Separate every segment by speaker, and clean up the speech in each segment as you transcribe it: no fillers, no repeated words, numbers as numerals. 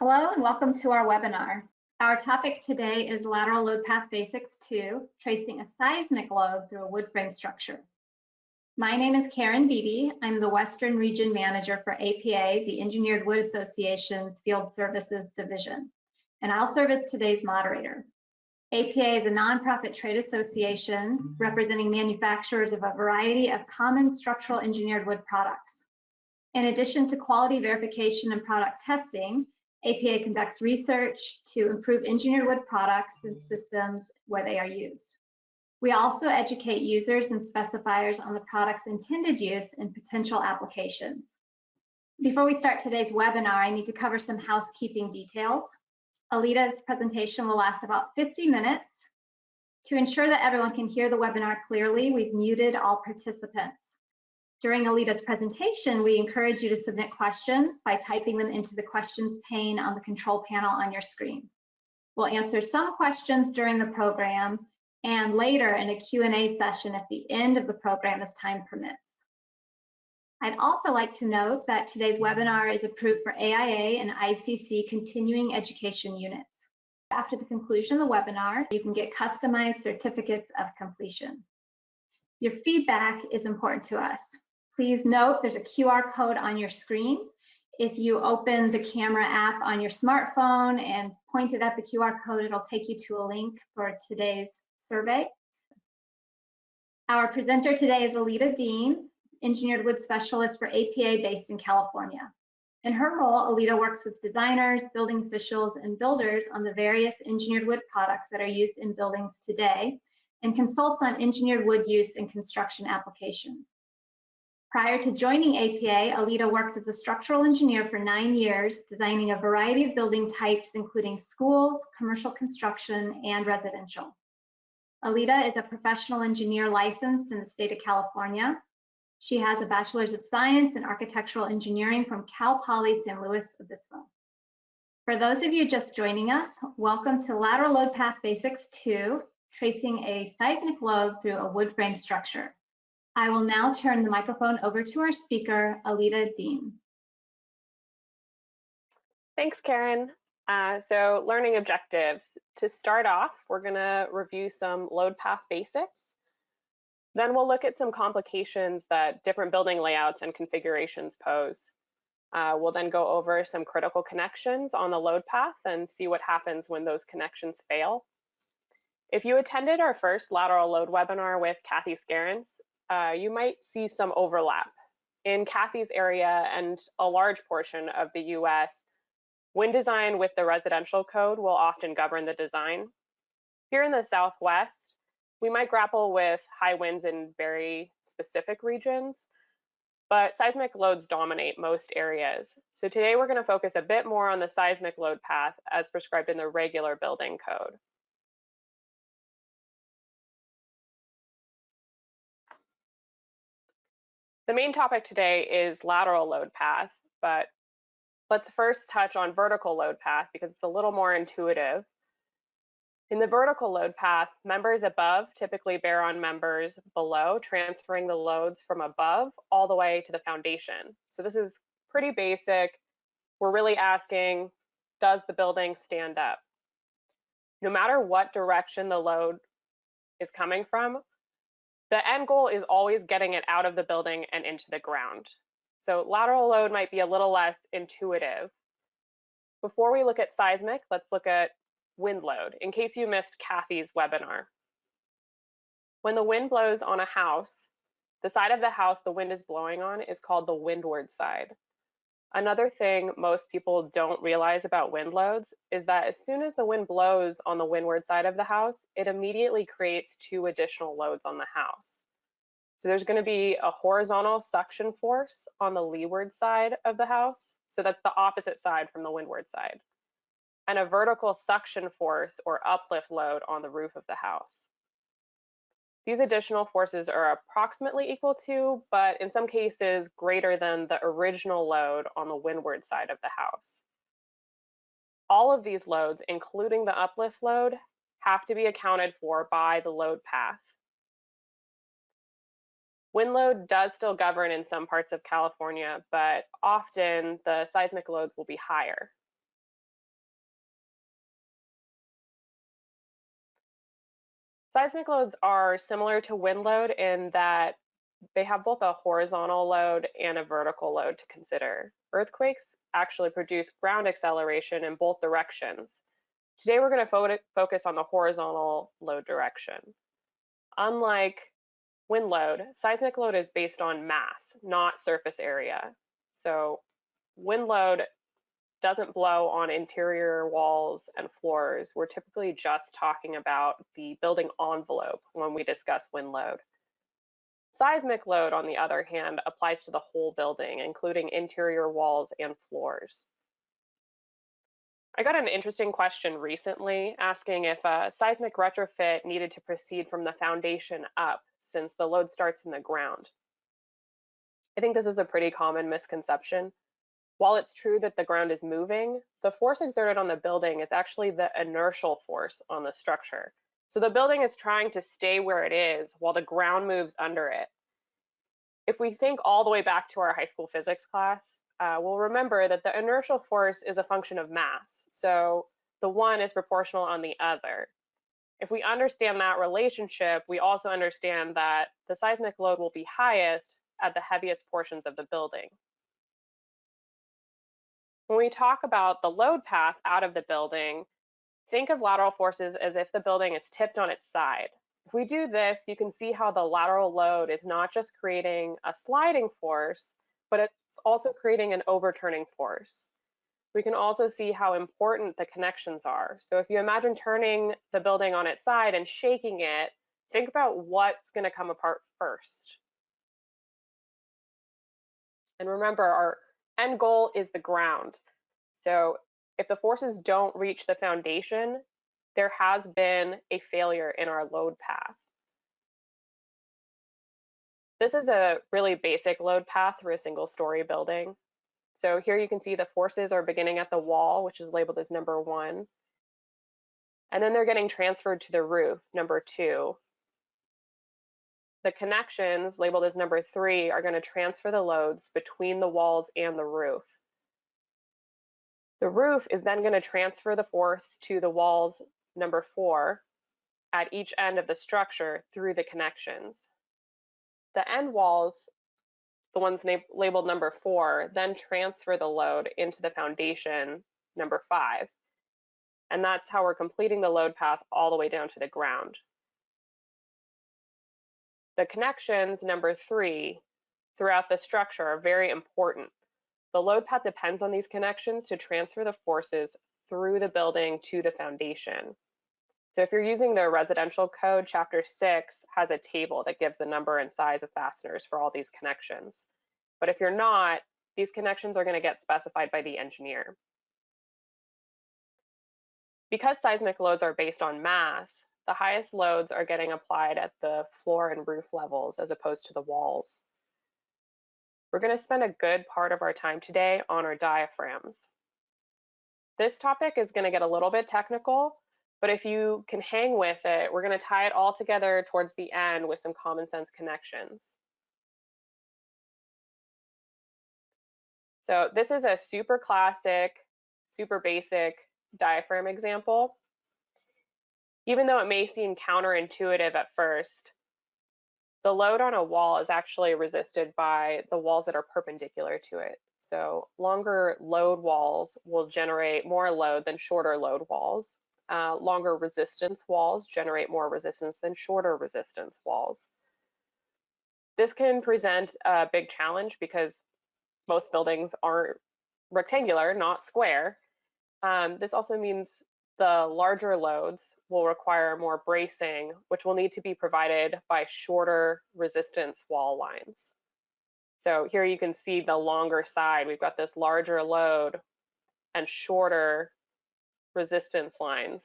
Speaker 1: Hello and welcome to our webinar. Our topic today is Lateral Load Path Basics 2, tracing a seismic load through a wood frame structure. My name is Karen Beatty. I'm the Western Region Manager for APA, the Engineered Wood Association's Field Services Division, and I'll serve as today's moderator. APA is a nonprofit trade association representing manufacturers of a variety of common structural engineered wood products. In addition to quality verification and product testing, APA conducts research to improve engineered wood products and systems where they are used. We also educate users and specifiers on the product's intended use and potential applications. Before we start today's webinar, I need to cover some housekeeping details. Aleeta's presentation will last about 50 minutes. To ensure that everyone can hear the webinar clearly, we've muted all participants. During Aleeta's presentation, we encourage you to submit questions by typing them into the questions pane on the control panel on your screen. We'll answer some questions during the program and later in a Q&A session at the end of the program as time permits. I'd also like to note that today's webinar is approved for AIA and ICC continuing education units. After the conclusion of the webinar, you can get customized certificates of completion. Your feedback is important to us. Please note there's a QR code on your screen. If you open the camera app on your smartphone and point it at the QR code, it'll take you to a link for today's survey. Our presenter today is Aleeta Dene, Engineered Wood Specialist for APA based in California. In her role, Aleeta works with designers, building officials, and builders on the various engineered wood products that are used in buildings today and consults on engineered wood use in construction applications. Prior to joining APA, Aleeta worked as a structural engineer for 9 years, designing a variety of building types, including schools, commercial construction, and residential. Aleeta is a professional engineer licensed in the state of California. She has a Bachelor's of Science in Architectural Engineering from Cal Poly San Luis Obispo. For those of you just joining us, welcome to Lateral Load Path Basics 2, tracing a seismic load through a wood frame structure. I will now turn the microphone over to our speaker, Aleeta Dene.
Speaker 2: Thanks, Karen. So learning objectives. To start off, we're going to review some load path basics. Then we'll look at some complications that different building layouts and configurations pose. We'll then go over some critical connections on the load path and see what happens when those connections fail. If you attended our first lateral load webinar with Kathy Scarens, you might see some overlap. In Kathy's area and a large portion of the US, wind design with the residential code will often govern the design. Here in the Southwest, we might grapple with high winds in very specific regions, but seismic loads dominate most areas. So today we're going to focus a bit more on the seismic load path as prescribed in the regular building code. The main topic today is lateral load path, but let's first touch on vertical load path because it's a little more intuitive. In the vertical load path, members above typically bear on members below, transferring the loads from above all the way to the foundation. So this is pretty basic. We're really asking, does the building stand up? No matter what direction the load is coming from, the end goal is always getting it out of the building and into the ground. So lateral load might be a little less intuitive. Before we look at seismic, let's look at wind load, in case you missed Kathy's webinar. When the wind blows on a house, the side of the house the wind is blowing on is called the windward side. Another thing most people don't realize about wind loads is that as soon as the wind blows on the windward side of the house, it immediately creates 2 additional loads on the house. So there's going to be a horizontal suction force on the leeward side of the house. So that's the opposite side from the windward side. And a vertical suction force or uplift load on the roof of the house. These additional forces are approximately equal to, but in some cases greater than the original load on the windward side of the house. All of these loads, including the uplift load, have to be accounted for by the load path. Wind load does still govern in some parts of California, but often the seismic loads will be higher. Seismic loads are similar to wind load in that they have both a horizontal load and a vertical load to consider. Earthquakes actually produce ground acceleration in both directions. Today we're going to focus on the horizontal load direction. Unlike wind load, seismic load is based on mass, not surface area. So wind load doesn't blow on interior walls and floors. We're typically just talking about the building envelope when we discuss wind load. Seismic load, on the other hand, applies to the whole building, including interior walls and floors. I got an interesting question recently asking if a seismic retrofit needed to proceed from the foundation up since the load starts in the ground. I think this is a pretty common misconception. While it's true that the ground is moving, the force exerted on the building is actually the inertial force on the structure. So the building is trying to stay where it is while the ground moves under it. If we think all the way back to our high school physics class, we'll remember that the inertial force is a function of mass. So the one is proportional on the other. If we understand that relationship, we also understand that the seismic load will be highest at the heaviest portions of the building. When we talk about the load path out of the building, think of lateral forces as if the building is tipped on its side. If we do this, you can see how the lateral load is not just creating a sliding force, but it's also creating an overturning force. We can also see how important the connections are. So if you imagine turning the building on its side and shaking it, think about what's going to come apart first. And remember, our end goal is the ground. So if the forces don't reach the foundation, there has been a failure in our load path. This is a really basic load path through a single-story building. So here you can see the forces are beginning at the wall, which is labeled as number 1. And then they're getting transferred to the roof, number 2. The connections, labeled as number 3, are going to transfer the loads between the walls and the roof. The roof is then going to transfer the force to the walls, number 4, at each end of the structure through the connections. The end walls, the ones labeled number 4, then transfer the load into the foundation, number 5. And that's how we're completing the load path all the way down to the ground. The connections, number 3, throughout the structure are very important. The load path depends on these connections to transfer the forces through the building to the foundation. So if you're using the residential code, chapter 6 has a table that gives the number and size of fasteners for all these connections. But if you're not, these connections are going to get specified by the engineer. Because seismic loads are based on mass, the highest loads are getting applied at the floor and roof levels as opposed to the walls. We're going to spend a good part of our time today on our diaphragms. This topic is going to get a little bit technical, but if you can hang with it, we're going to tie it all together towards the end with some common sense connections. So this is a super classic, super basic diaphragm example. Even though it may seem counterintuitive at first, the load on a wall is actually resisted by the walls that are perpendicular to it. So longer load walls will generate more load than shorter load walls. Longer resistance walls generate more resistance than shorter resistance walls. This can present a big challenge because most buildings are rectangular, not square. This also means the larger loads will require more bracing, which will need to be provided by shorter resistance wall lines. So here you can see the longer side. We've got this larger load and shorter resistance lines.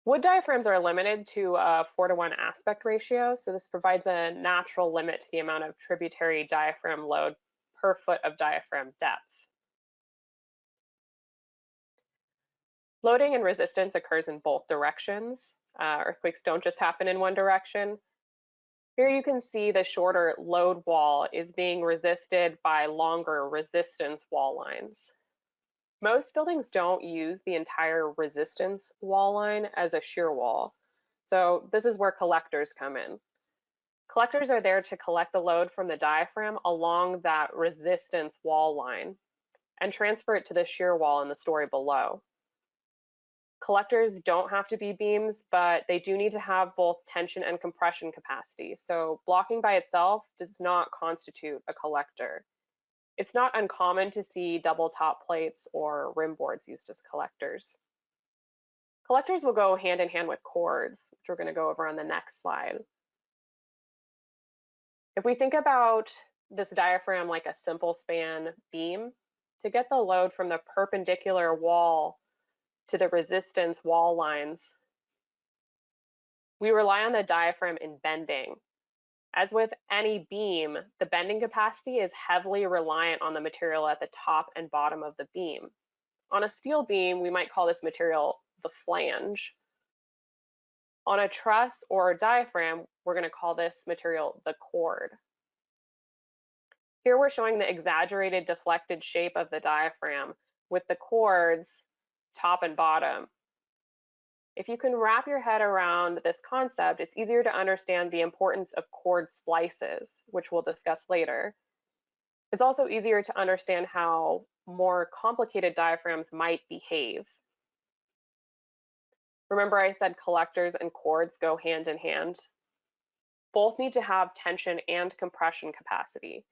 Speaker 2: Wood diaphragms are limited to a 4:1 aspect ratio, so this provides a natural limit to the amount of tributary diaphragm load per foot of diaphragm depth. Loading and resistance occurs in both directions. Earthquakes don't just happen in one direction. Here you can see the shorter load wall is being resisted by longer resistance wall lines. Most buildings don't use the entire resistance wall line as a shear wall. So this is where collectors come in. Collectors are there to collect the load from the diaphragm along that resistance wall line and transfer it to the shear wall in the story below. Collectors don't have to be beams, but they do need to have both tension and compression capacity. So blocking by itself does not constitute a collector. It's not uncommon to see double top plates or rim boards used as collectors. Collectors will go hand in hand with chords, which we're going to go over on the next slide. If we think about this diaphragm like a simple span beam, to get the load from the perpendicular wall to the resistance wall lines, we rely on the diaphragm in bending. As with any beam, the bending capacity is heavily reliant on the material at the top and bottom of the beam. On a steel beam, we might call this material the flange. On a truss or a diaphragm, we're going to call this material the chord. Here we're showing the exaggerated deflected shape of the diaphragm with the chords top and bottom. If you can wrap your head around this concept, it's easier to understand the importance of chord splices, which we'll discuss later. It's also easier to understand how more complicated diaphragms might behave. Remember I said collectors and chords go hand in hand? Both need to have tension and compression capacity.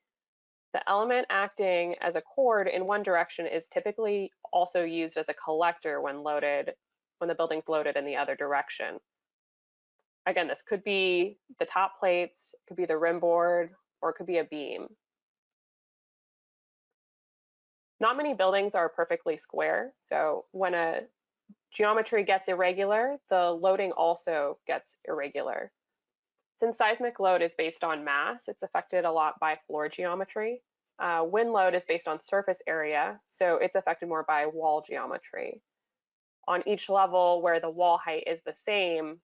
Speaker 2: The element acting as a chord in one direction is typically also used as a collector when the building's loaded in the other direction. Again, this could be the top plates, it could be the rim board, or it could be a beam. Not many buildings are perfectly square, so when a geometry gets irregular, the loading also gets irregular. Since seismic load is based on mass, it's affected a lot by floor geometry. Wind load is based on surface area, so it's affected more by wall geometry. On each level where the wall height is the same,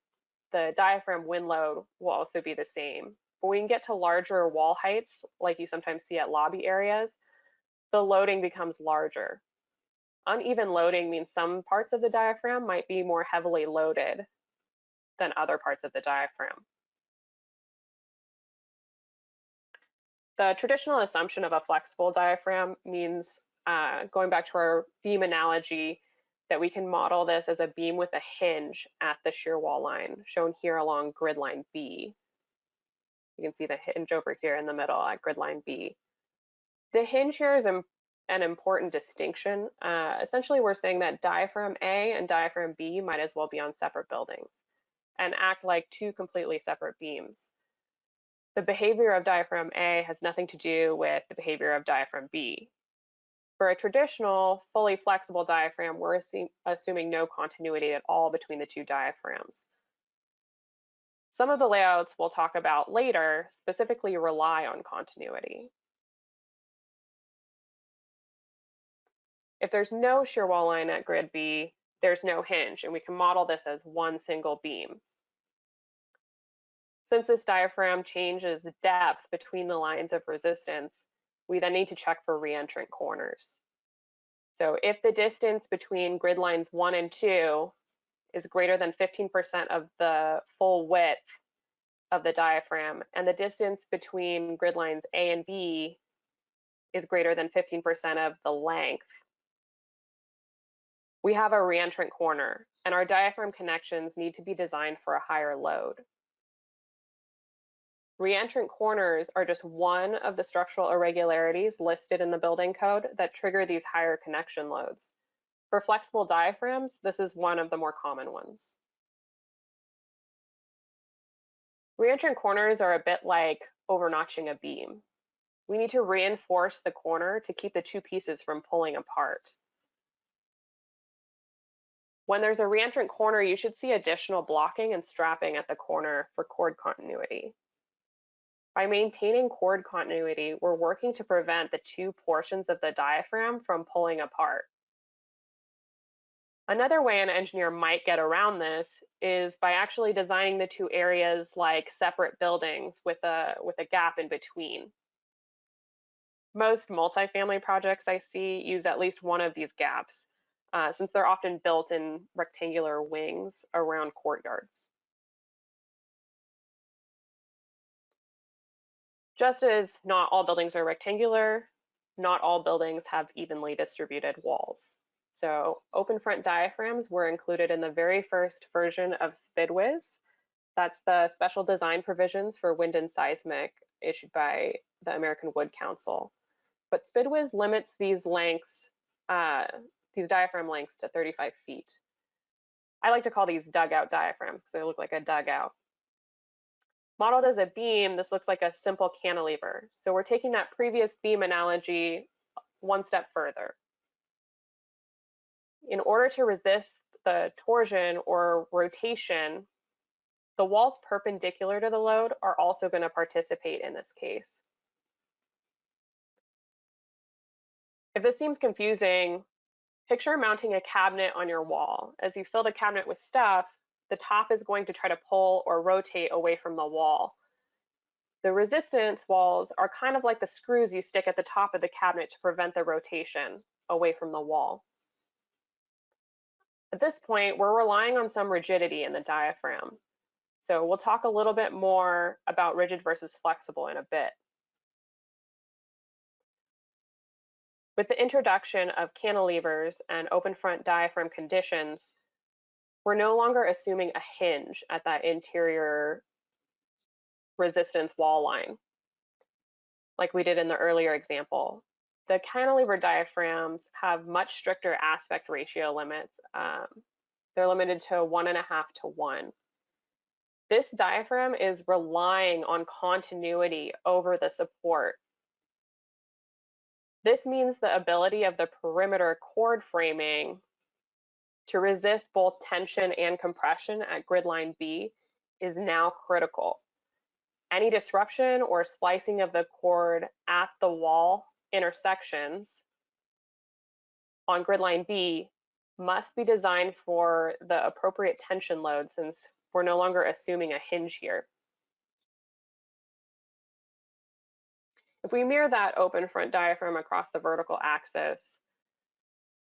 Speaker 2: the diaphragm wind load will also be the same. But when you get to larger wall heights, like you sometimes see at lobby areas, the loading becomes larger. Uneven loading means some parts of the diaphragm might be more heavily loaded than other parts of the diaphragm. The traditional assumption of a flexible diaphragm means, going back to our beam analogy, that we can model this as a beam with a hinge at the shear wall line, shown here along grid line B. You can see the hinge over here in the middle at grid line B. The hinge here is an important distinction. Essentially, we're saying that diaphragm A and diaphragm B might as well be on separate buildings and act like two completely separate beams. The behavior of diaphragm A has nothing to do with the behavior of diaphragm B. For a traditional, fully flexible diaphragm, we're assuming no continuity at all between the two diaphragms. Some of the layouts we'll talk about later specifically rely on continuity. If there's no shear wall line at grid B, there's no hinge, and we can model this as one single beam. Since this diaphragm changes depth between the lines of resistance, we then need to check for reentrant corners. So if the distance between grid lines 1 and 2 is greater than 15% of the full width of the diaphragm, and the distance between grid lines A and B is greater than 15% of the length, we have a reentrant corner, and our diaphragm connections need to be designed for a higher load. Reentrant corners are just one of the structural irregularities listed in the building code that trigger these higher connection loads. For flexible diaphragms, this is one of the more common ones. Reentrant corners are a bit like overnotching a beam. We need to reinforce the corner to keep the two pieces from pulling apart. When there's a reentrant corner, you should see additional blocking and strapping at the corner for chord continuity. By maintaining chord continuity, we're working to prevent the two portions of the diaphragm from pulling apart. Another way an engineer might get around this is by actually designing the two areas like separate buildings with a gap in between. Most multifamily projects I see use at least one of these gaps, since they're often built in rectangular wings around courtyards. Just as not all buildings are rectangular, not all buildings have evenly distributed walls. So open front diaphragms were included in the very first version of SPIDWIS. That's the special design provisions for wind and seismic issued by the American Wood Council. But SPIDWIS limits these lengths, these diaphragm lengths to 35 feet. I like to call these dugout diaphragms because they look like a dugout. Modeled as a beam, this looks like a simple cantilever. So we're taking that previous beam analogy one step further. In order to resist the torsion or rotation, the walls perpendicular to the load are also going to participate in this case. If this seems confusing, picture mounting a cabinet on your wall. As you fill the cabinet with stuff, the top is going to try to pull or rotate away from the wall. The resistance walls are kind of like the screws you stick at the top of the cabinet to prevent the rotation away from the wall. At this point, we're relying on some rigidity in the diaphragm. So we'll talk a little bit more about rigid versus flexible in a bit. With the introduction of cantilevers and open front diaphragm conditions, we're no longer assuming a hinge at that interior resistance wall line, like we did in the earlier example. The cantilever diaphragms have much stricter aspect ratio limits. They're limited to 1.5 to 1. This diaphragm is relying on continuity over the support. This means the ability of the perimeter cord framing to resist both tension and compression at grid line B is now critical. Any disruption or splicing of the cord at the wall intersections on grid line B must be designed for the appropriate tension load, since we're no longer assuming a hinge here. If we mirror that open front diaphragm across the vertical axis,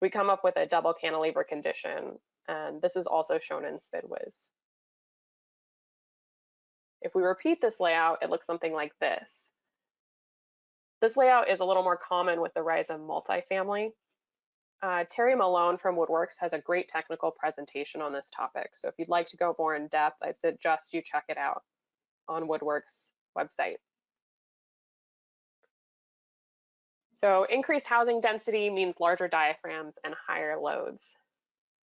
Speaker 2: we come up with a double cantilever condition, and this is also shown in SPIDWIS. If we repeat this layout, it looks something like this. This layout is a little more common with the rise of multifamily. Terry Malone from Woodworks has a great technical presentation on this topic, so if you'd like to go more in depth, I'd suggest you check it out on Woodworks' website. So increased housing density means larger diaphragms and higher loads.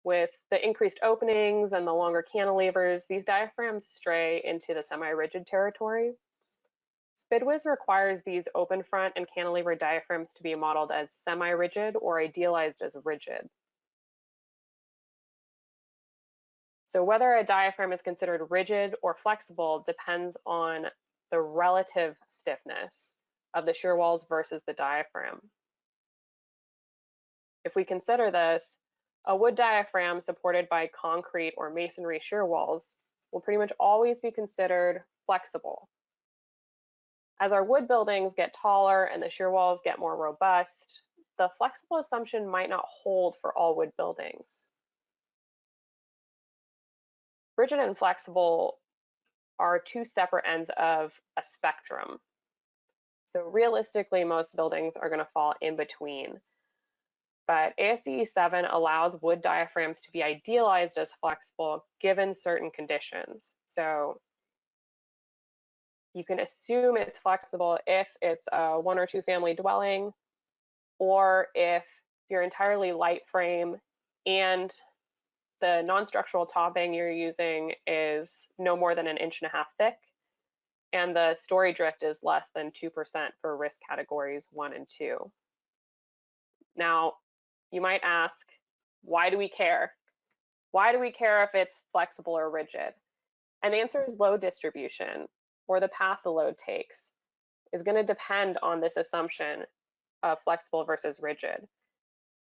Speaker 2: With the increased openings and the longer cantilevers, these diaphragms stray into the semi-rigid territory. SPIDWIS requires these open front and cantilever diaphragms to be modeled as semi-rigid or idealized as rigid. So whether a diaphragm is considered rigid or flexible depends on the relative stiffness of the shear walls versus the diaphragm. If we consider this, a wood diaphragm supported by concrete or masonry shear walls will pretty much always be considered flexible. As our wood buildings get taller and the shear walls get more robust, the flexible assumption might not hold for all wood buildings. Rigid and flexible are two separate ends of a spectrum. So realistically, most buildings are going to fall in between. But ASCE 7 allows wood diaphragms to be idealized as flexible given certain conditions. So you can assume it's flexible if it's a 1 or 2 family dwelling, or if you're entirely light frame and the non-structural topping you're using is no more than 1.5 inches thick, and the story drift is less than 2% for risk categories 1 and 2. Now, you might ask, why do we care? Why do we care if it's flexible or rigid? And the answer is load distribution, or the path the load takes, is going to depend on this assumption of flexible versus rigid.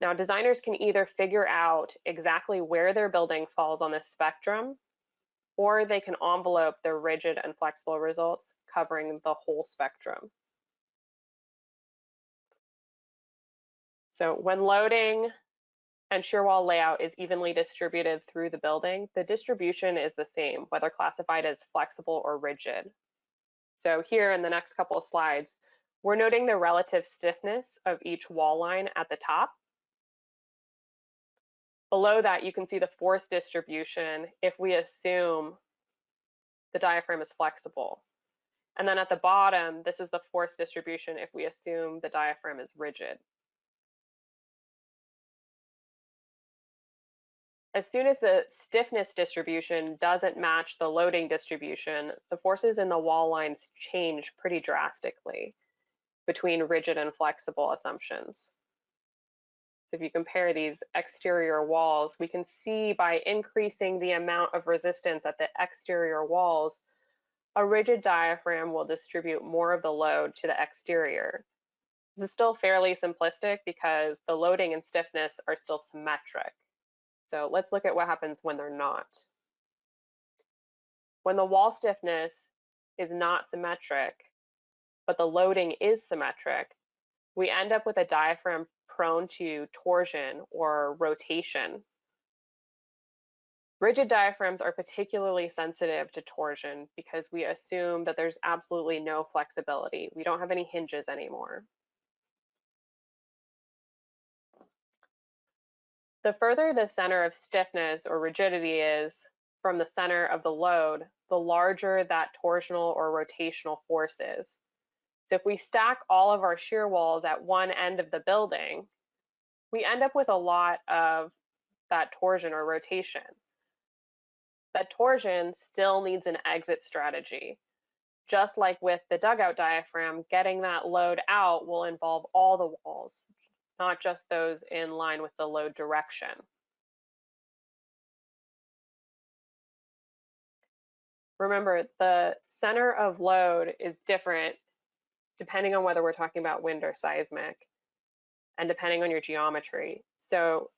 Speaker 2: Now, designers can either figure out exactly where their building falls on this spectrum, or they can envelope their rigid and flexible results covering the whole spectrum. So when loading and shear wall layout is evenly distributed through the building, the distribution is the same, whether classified as flexible or rigid. So here in the next couple of slides, we're noting the relative stiffness of each wall line at the top. Below that, you can see the force distribution if we assume the diaphragm is flexible. And then at the bottom, this is the force distribution if we assume the diaphragm is rigid. As soon as the stiffness distribution doesn't match the loading distribution, the forces in the wall lines change pretty drastically between rigid and flexible assumptions. So if you compare these exterior walls, we can see by increasing the amount of resistance at the exterior walls, a rigid diaphragm will distribute more of the load to the exterior. This is still fairly simplistic because the loading and stiffness are still symmetric. So let's look at what happens when they're not. When the wall stiffness is not symmetric, but the loading is symmetric, we end up with a diaphragm prone to torsion or rotation. Rigid diaphragms are particularly sensitive to torsion because we assume that there's absolutely no flexibility. We don't have any hinges anymore. The further the center of stiffness or rigidity is from the center of the load, the larger that torsional or rotational force is. So if we stack all of our shear walls at one end of the building, we end up with a lot of that torsion or rotation. That torsion still needs an exit strategy. Just like with the dugout diaphragm, getting that load out will involve all the walls, not just those in line with the load direction. Remember, the center of load is different depending on whether we're talking about wind or seismic, and depending on your geometry. So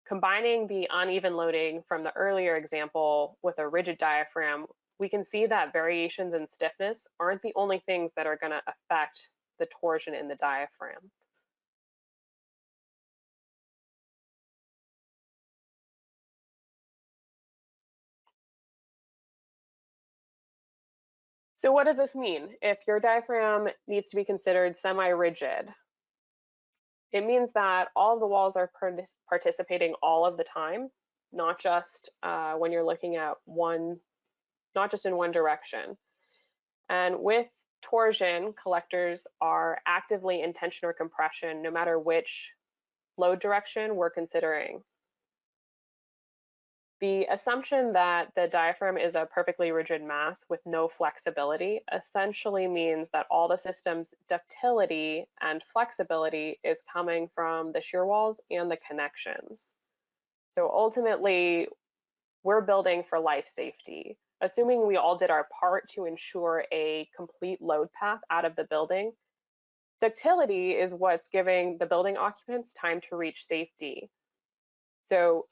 Speaker 2: combining the uneven loading from the earlier example with a rigid diaphragm, we can see that variations in stiffness aren't the only things that are going to affect the torsion in the diaphragm. So what does this mean? If your diaphragm needs to be considered semi-rigid, it means that all of the walls are participating all of the time, not just when you're looking at not just in one direction. And with torsion, collectors are actively in tension or compression, no matter which load direction we're considering. The assumption that the diaphragm is a perfectly rigid mass with no flexibility essentially means that all the system's ductility and flexibility is coming from the shear walls and the connections. So ultimately, we're building for life safety. Assuming we all did our part to ensure a complete load path out of the building, ductility is what's giving the building occupants time to reach safety. So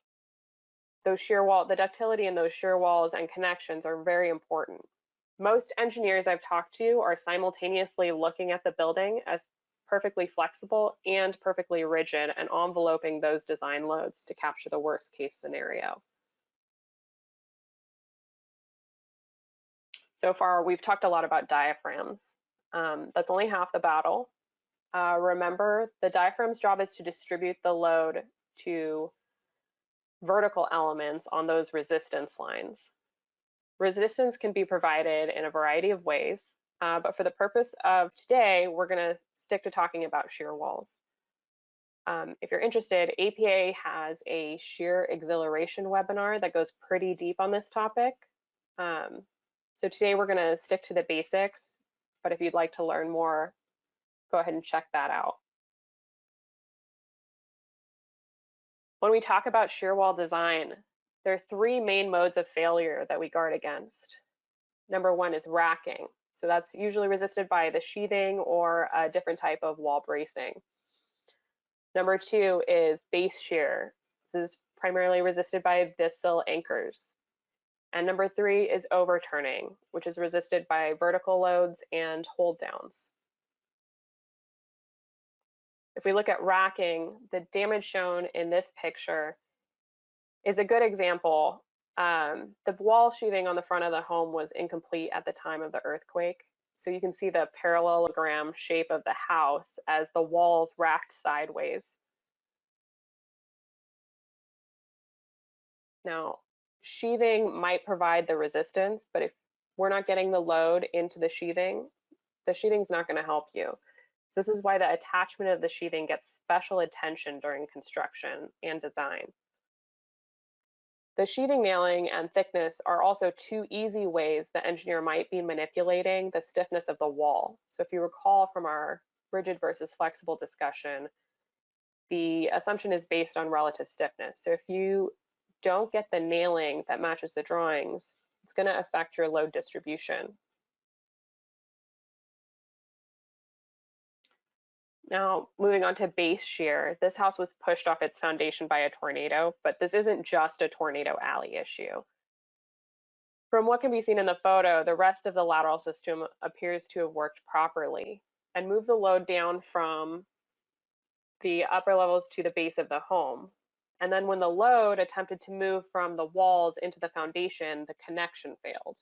Speaker 2: the ductility in those shear walls and connections are very important. Most engineers I've talked to are simultaneously looking at the building as perfectly flexible and perfectly rigid and enveloping those design loads to capture the worst case scenario. So far, we've talked a lot about diaphragms. That's only half the battle. Remember, the diaphragm's job is to distribute the load to vertical elements on those resistance lines. Resistance can be provided in a variety of ways, but for the purpose of today, we're going to stick to talking about shear walls. If you're interested, APA has a shear exhilaration webinar that goes pretty deep on this topic. So today we're going to stick to the basics, but if you'd like to learn more, go ahead and check that out. When we talk about shear wall design, there are three main modes of failure that we guard against. Number one is racking. So that's usually resisted by the sheathing or a different type of wall bracing. Number two is base shear. This is primarily resisted by viscil anchors. And number three is overturning, which is resisted by vertical loads and hold downs. If we look at racking, the damage shown in this picture is a good example. The wall sheathing on the front of the home was incomplete at the time of the earthquake. So you can see the parallelogram shape of the house as the walls racked sideways. Now, sheathing might provide the resistance, but if we're not getting the load into the sheathing's not going to help you. So this is why the attachment of the sheathing gets special attention during construction and design. The sheathing nailing and thickness are also two easy ways the engineer might be manipulating the stiffness of the wall. So if you recall from our rigid versus flexible discussion, the assumption is based on relative stiffness. So if you don't get the nailing that matches the drawings, it's going to affect your load distribution. Now, moving on to base shear, this house was pushed off its foundation by a tornado, but this isn't just a tornado alley issue. From what can be seen in the photo, the rest of the lateral system appears to have worked properly and moved the load down from the upper levels to the base of the home. And then when the load attempted to move from the walls into the foundation, the connection failed.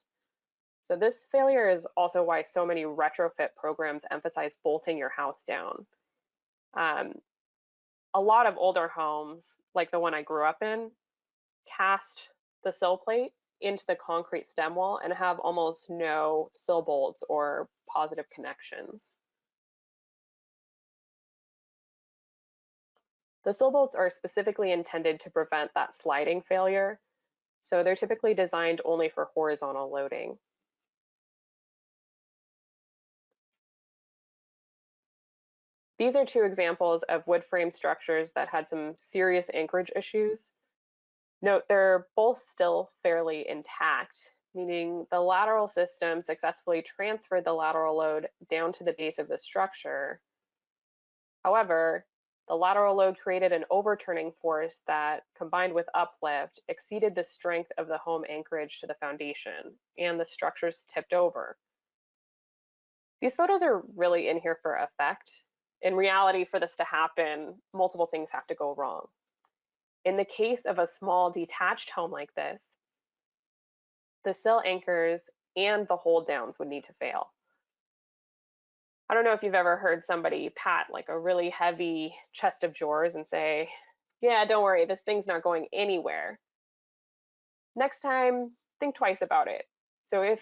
Speaker 2: So this failure is also why so many retrofit programs emphasize bolting your house down. A lot of older homes, like the one I grew up in, cast the sill plate into the concrete stem wall and have almost no sill bolts or positive connections. The sill bolts are specifically intended to prevent that sliding failure, so they're typically designed only for horizontal loading. These are two examples of wood frame structures that had some serious anchorage issues. Note they're both still fairly intact, meaning the lateral system successfully transferred the lateral load down to the base of the structure. However, the lateral load created an overturning force that, combined with uplift, exceeded the strength of the home anchorage to the foundation, and the structures tipped over. These photos are really in here for effect. In reality, for this to happen, multiple things have to go wrong. In the case of a small detached home like this, the sill anchors and the hold downs would need to fail. I don't know if you've ever heard somebody pat like a really heavy chest of drawers and say, yeah, don't worry, this thing's not going anywhere. Next time, think twice about it. So if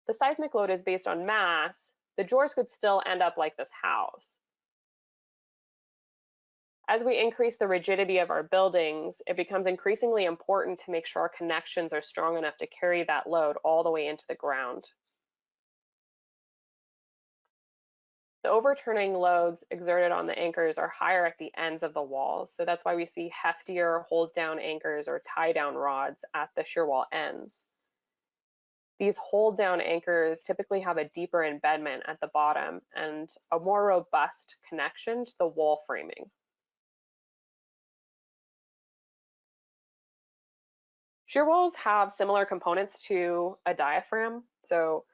Speaker 2: the seismic load is based on mass, the drawers could still end up like this house. As we increase the rigidity of our buildings, it becomes increasingly important to make sure our connections are strong enough to carry that load all the way into the ground. The overturning loads exerted on the anchors are higher at the ends of the walls, so that's why we see heftier hold-down anchors or tie-down rods at the shear wall ends. These hold-down anchors typically have a deeper embedment at the bottom and a more robust connection to the wall framing. Shear walls have similar components to a diaphragm. So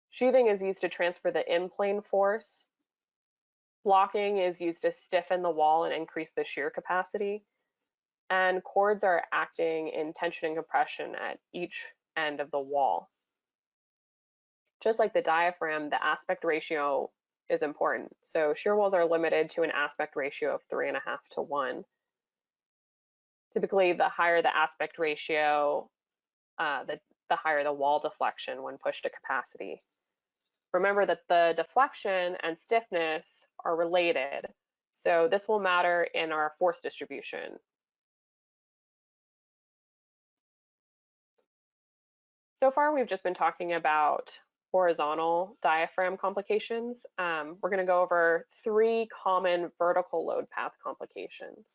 Speaker 2: sheathing is used to transfer the in-plane force. Blocking is used to stiffen the wall and increase the shear capacity. And cords are acting in tension and compression at each end of the wall. Just like the diaphragm, the aspect ratio is important. So shear walls are limited to an aspect ratio of 3.5 to 1. Typically, the higher the aspect ratio, the higher the wall deflection when pushed to capacity. Remember that the deflection and stiffness are related, so this will matter in our force distribution. So far, we've just been talking about horizontal diaphragm complications. We're going to go over 3 common vertical load path complications.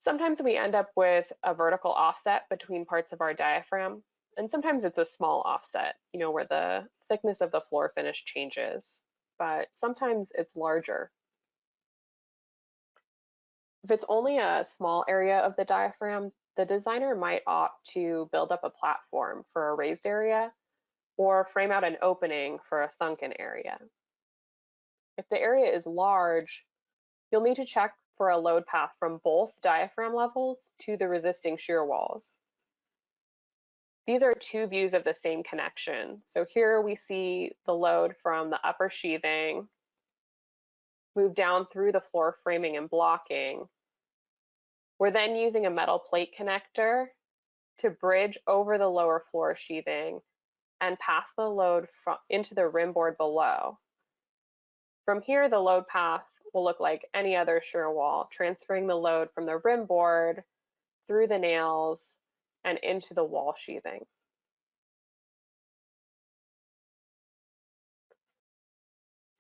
Speaker 2: Sometimes we end up with a vertical offset between parts of our diaphragm, and sometimes it's a small offset, where the thickness of the floor finish changes, but sometimes it's larger. If it's only a small area of the diaphragm, the designer might opt to build up a platform for a raised area, or frame out an opening for a sunken area. If the area is large, you'll need to check for a load path from both diaphragm levels to the resisting shear walls. These are two views of the same connection. So here we see the load from the upper sheathing move down through the floor framing and blocking. We're then using a metal plate connector to bridge over the lower floor sheathing and pass the load into the rim board below. From here, the load path will look like any other shear wall, transferring the load from the rim board through the nails and into the wall sheathing.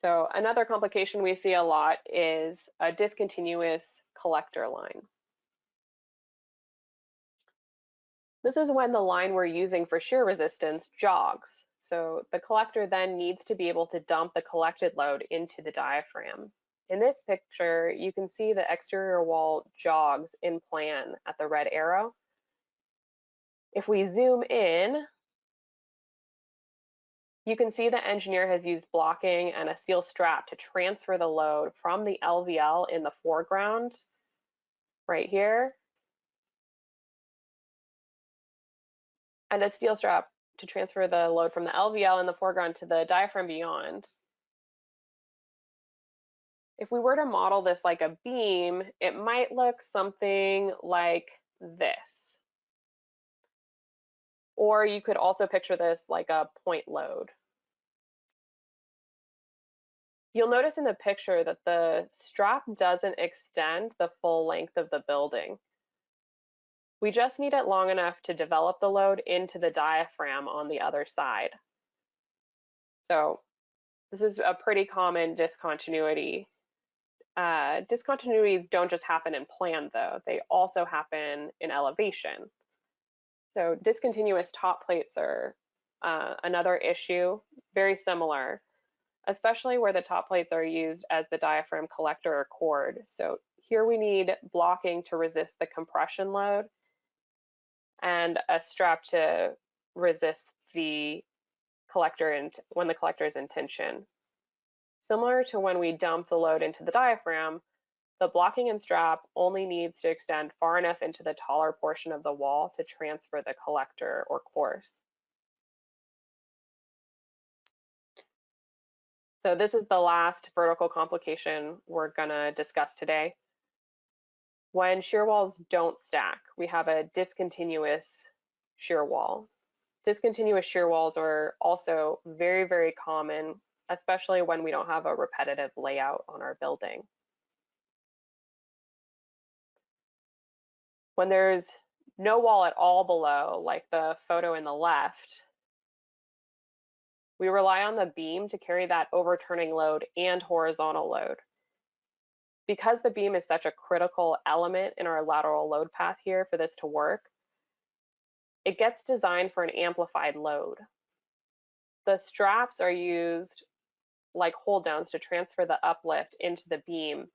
Speaker 2: So another complication we see a lot is a discontinuous collector line. This is when the line we're using for shear resistance jogs. So the collector then needs to be able to dump the collected load into the diaphragm. In this picture, you can see the exterior wall jogs in plan at the red arrow. If we zoom in, you can see the engineer has used blocking and a steel strap to transfer the load from the LVL in the foreground, right here, and a steel strap to transfer the load from the LVL in the foreground to the diaphragm beyond. If we were to model this like a beam, it might look something like this. Or you could also picture this like a point load. You'll notice in the picture that the strap doesn't extend the full length of the building. We just need it long enough to develop the load into the diaphragm on the other side. So this is a pretty common discontinuity. Discontinuities don't just happen in plan though, they also happen in elevation. So discontinuous top plates are another issue, very similar, especially where the top plates are used as the diaphragm collector or cord. So here we need blocking to resist the compression load and a strap to resist the collector and when the collector is in tension. Similar to when we dump the load into the diaphragm, the blocking and strap only needs to extend far enough into the taller portion of the wall to transfer the collector or course. So this is the last vertical complication we're gonna discuss today. When shear walls don't stack, we have a discontinuous shear wall. Discontinuous shear walls are also very, very common, especially when we don't have a repetitive layout on our building. When there's no wall at all below, like the photo in the left, we rely on the beam to carry that overturning load and horizontal load. Because the beam is such a critical element in our lateral load path here for this to work, it gets designed for an amplified load. The straps are used like hold downs to transfer the uplift into the beam.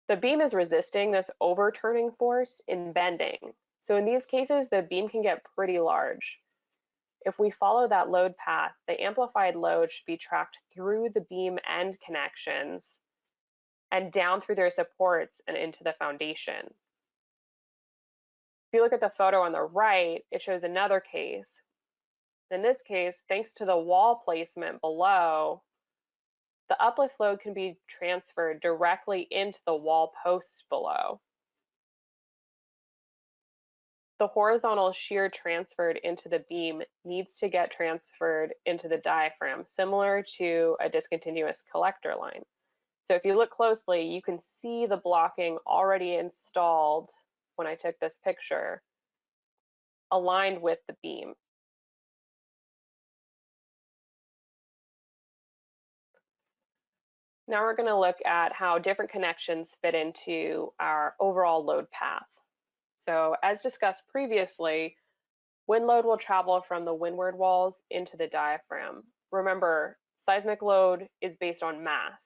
Speaker 2: The beam is resisting this overturning force in bending. So in these cases, the beam can get pretty large. If we follow that load path, the amplified load should be tracked through the beam end connections and down through their supports and into the foundation. If you look at the photo on the right, it shows another case. In this case, thanks to the wall placement below, the uplift load can be transferred directly into the wall posts below. The horizontal shear transferred into the beam needs to get transferred into the diaphragm, similar to a discontinuous collector line. So if you look closely, you can see the blocking already installed when I took this picture, aligned with the beam. Now we're going to look at how different connections fit into our overall load path. So as discussed previously, wind load will travel from the windward walls into the diaphragm. Remember, seismic load is based on mass.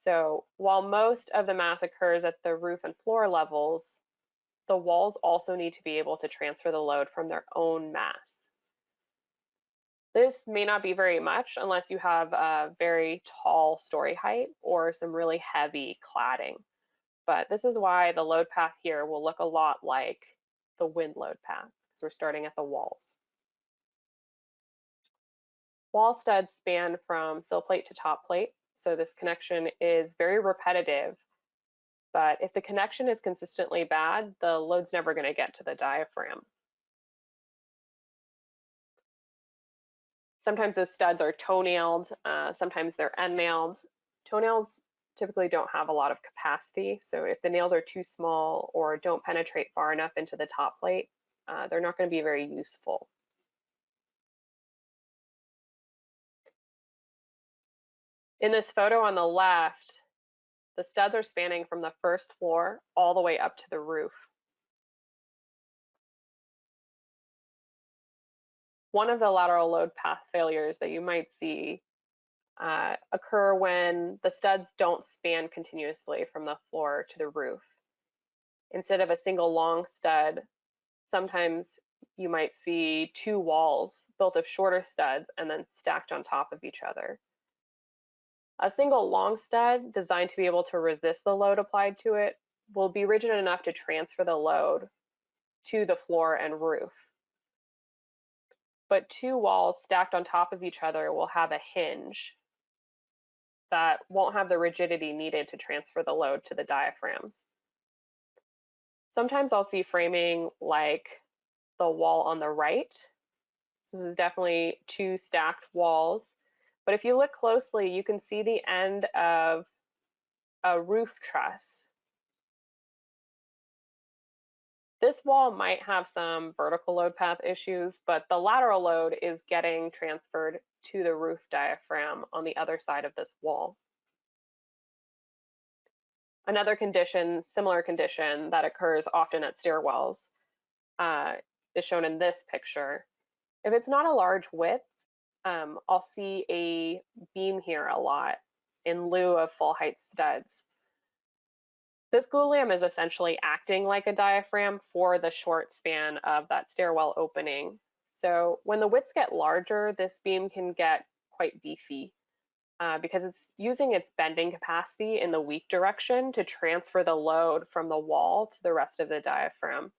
Speaker 2: So while most of the mass occurs at the roof and floor levels, the walls also need to be able to transfer the load from their own mass. This may not be very much unless you have a very tall story height or some really heavy cladding. But this is why the load path here will look a lot like the wind load path, because we're starting at the walls. Wall studs span from sill plate to top plate, so this connection is very repetitive. But if the connection is consistently bad, the load's never going to get to the diaphragm. Sometimes those studs are toe-nailed, sometimes they're end-nailed. Toenails typically don't have a lot of capacity, so if the nails are too small or don't penetrate far enough into the top plate, they're not going to be very useful. In this photo on the left, the studs are spanning from the first floor all the way up to the roof. One of the lateral load path failures that you might see occur when the studs don't span continuously from the floor to the roof. Instead of a single long stud, sometimes you might see two walls built of shorter studs and then stacked on top of each other. A single long stud designed to be able to resist the load applied to it will be rigid enough to transfer the load to the floor and roof. But two walls stacked on top of each other will have a hinge that won't have the rigidity needed to transfer the load to the diaphragms. Sometimes I'll see framing like the wall on the right. This is definitely two stacked walls, but if you look closely, you can see the end of a roof truss. This wall might have some vertical load path issues, but the lateral load is getting transferred to the roof diaphragm on the other side of this wall. Another condition, similar condition that occurs often at stairwells is shown in this picture. If it's not a large width, I'll see a beam here a lot in lieu of full height studs. This glulam is essentially acting like a diaphragm for the short span of that stairwell opening. So when the widths get larger, this beam can get quite beefy because it's using its bending capacity in the weak direction to transfer the load from the wall to the rest of the diaphragm.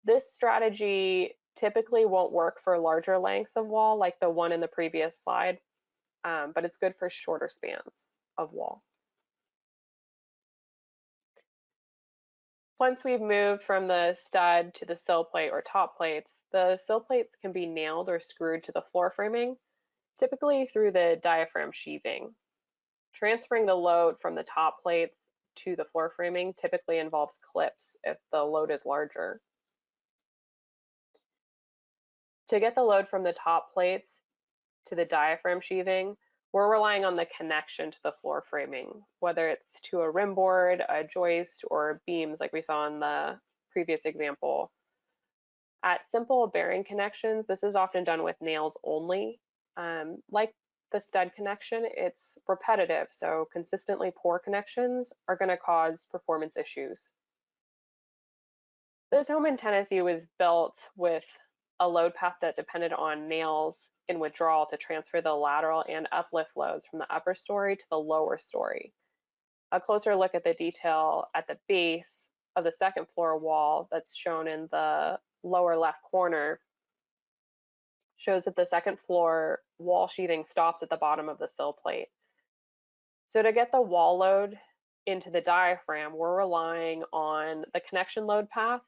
Speaker 2: This strategy typically won't work for larger lengths of wall like the one in the previous slide, but it's good for shorter spans of wall. Once we've moved from the stud to the sill plate or top plates, the sill plates can be nailed or screwed to the floor framing, typically through the diaphragm sheathing. Transferring the load from the top plates to the floor framing typically involves clips if the load is larger. To get the load from the top plates to the diaphragm sheathing, we're relying on the connection to the floor framing, whether it's to a rim board, a joist, or beams like we saw in the previous example. At simple bearing connections, this is often done with nails only. Like the stud connection, it's repetitive, so consistently poor connections are going to cause performance issues. This home in Tennessee was built with a load path that depended on nails in withdrawal to transfer the lateral and uplift loads from the upper story to the lower story. A closer look at the detail at the base of the second floor wall that's shown in the lower left corner shows that the second floor wall sheathing stops at the bottom of the sill plate. So to get the wall load into the diaphragm, we're relying on the connection load path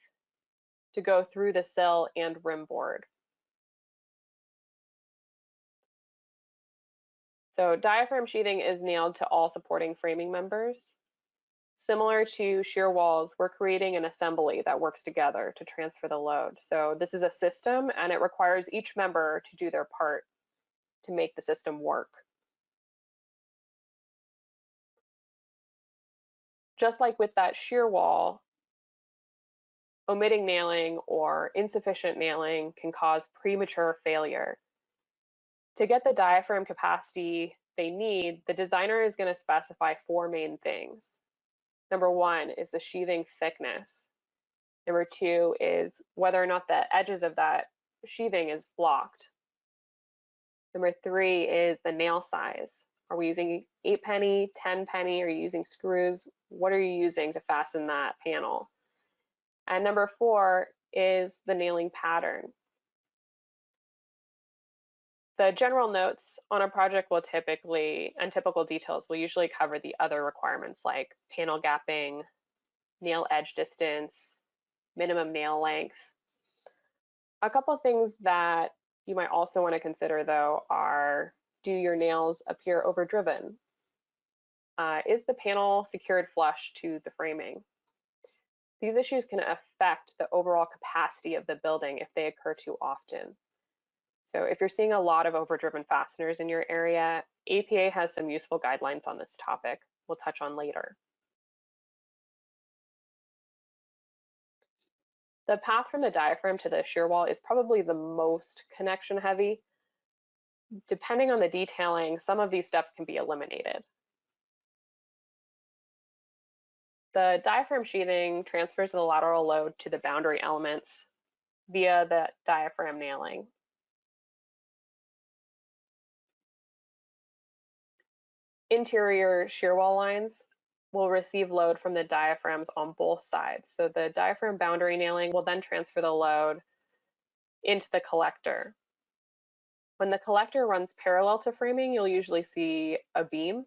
Speaker 2: to go through the sill and rim board. So diaphragm sheathing is nailed to all supporting framing members. Similar to shear walls, we're creating an assembly that works together to transfer the load. So this is a system and it requires each member to do their part to make the system work. Just like with that shear wall, omitting nailing or insufficient nailing can cause premature failure. To get the diaphragm capacity they need, the designer is going to specify four main things. Number one is the sheathing thickness. Number two is whether or not the edges of that sheathing is blocked. Number 3 is the nail size. Are we using 8-penny, 10-penny? Are you using screws? What are you using to fasten that panel? And number 4 is the nailing pattern. The general notes on a project will typically, and typical details will usually cover the other requirements like panel gapping, nail edge distance, minimum nail length. A couple of things that you might also want to consider though are, do your nails appear overdriven? Is the panel secured flush to the framing? These issues can affect the overall capacity of the building if they occur too often. So if you're seeing a lot of overdriven fasteners in your area, APA has some useful guidelines on this topic we'll touch on later. The path from the diaphragm to the shear wall is probably the most connection heavy. Depending on the detailing, some of these steps can be eliminated. The diaphragm sheathing transfers the lateral load to the boundary elements via the diaphragm nailing. Interior shear wall lines will receive load from the diaphragms on both sides. So the diaphragm boundary nailing will then transfer the load into the collector. When the collector runs parallel to framing, you'll usually see a beam.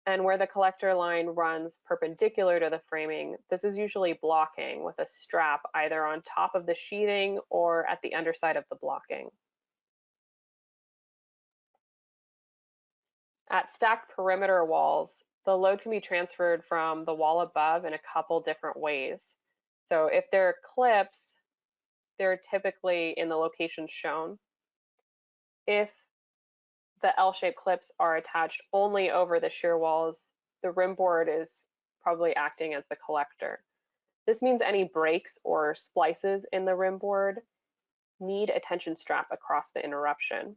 Speaker 2: And where the collector line runs perpendicular to the framing, this is usually blocking with a strap either on top of the sheathing or at the underside of the blocking. At stacked perimeter walls, the load can be transferred from the wall above in a couple different ways. So if there are clips, they're typically in the location shown. If the L-shaped clips are attached only over the shear walls, the rim board is probably acting as the collector. This means any breaks or splices in the rim board need a tension strap across the interruption.